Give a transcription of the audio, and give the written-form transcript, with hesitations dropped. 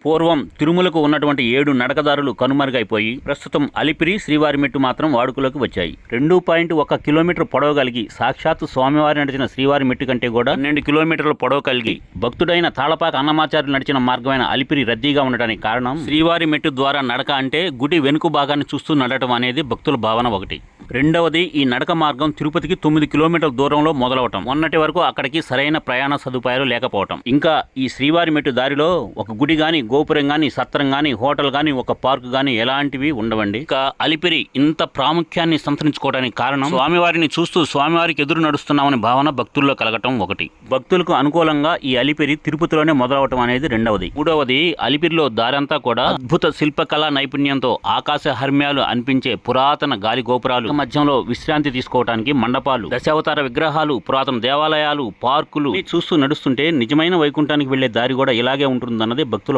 పూర్వం తిరుమలకు ఉన్నటువంటి 7 నడకదారులు కనుమరుగైపోయి ప్రస్తుతం అలిపిరి శ్రీవారిమెట్టు మాత్రం వాడుకలోకి వచ్చాయి. 2.1 కిలోమీటర్ పొడవు కలిగి సాక్షాత్తు స్వామివారి నడిచిన శ్రీవారిమెట్టు కంటే కూడా 12 కిలోమీటర్ల పొడవు కలిగి భక్తుడైన తాళపాక అన్నమాచార్యులు నడిచిన మార్గమైన అలిపిరి రద్దీగా ఉండడానికి కారణం శ్రీవారిమెట్టు ద్వారా నడక అంటే గుడి వెనుక భాగాన్ని చూస్తూ నడటం అనేది భక్తుల భావన ఒకటి. రెండవది, ఈ నడక మార్గం తిరుపతికి 9 కిలోమీటర్ల దూరంలో మొదలవటం. మొన్నటి వరకు అక్కడికి సరైన ప్రయాణ సదుపాయాలు లేకపోవటం. ఇంకా ఈ శ్రీవారిమెట్టు దారిలో ఒక గుడి గాని, గోపురం గాని, సత్రం గాని, హోటల్ గాని, ఒక పార్క్ గాని ఎలాంటివి ఉండవండి. ఇక అలిపిరి ఇంత ప్రాముఖ్యాన్ని సంతరించుకోవడానికి కారణం స్వామివారిని చూస్తూ స్వామివారికి ఎదురు నడుస్తున్నామనే భావన భక్తుల్లో కలగటం ఒకటి. భక్తులకు అనుకూలంగా ఈ అలిపిరి తిరుపతిలోనే మొదలవటం అనేది రెండవది. మూడవది, అలిపిరిలో దారంతా కూడా అద్భుత శిల్పకళా నైపుణ్యంతో ఆకాశ హర్మ్యాలు అనిపించే పురాతన గాలి గోపురాలు, మధ్యంలో విశ్రాంతి తీసుకోవడానికి మండపాలు, దశావతార విగ్రహాలు, పురాతన దేవాలయాలు, పార్కులు చూస్తూ నడుస్తుంటే నిజమైన వైకుంఠానికి వెళ్లే దారి కూడా ఇలాగే ఉంటుందన్నది భక్తుల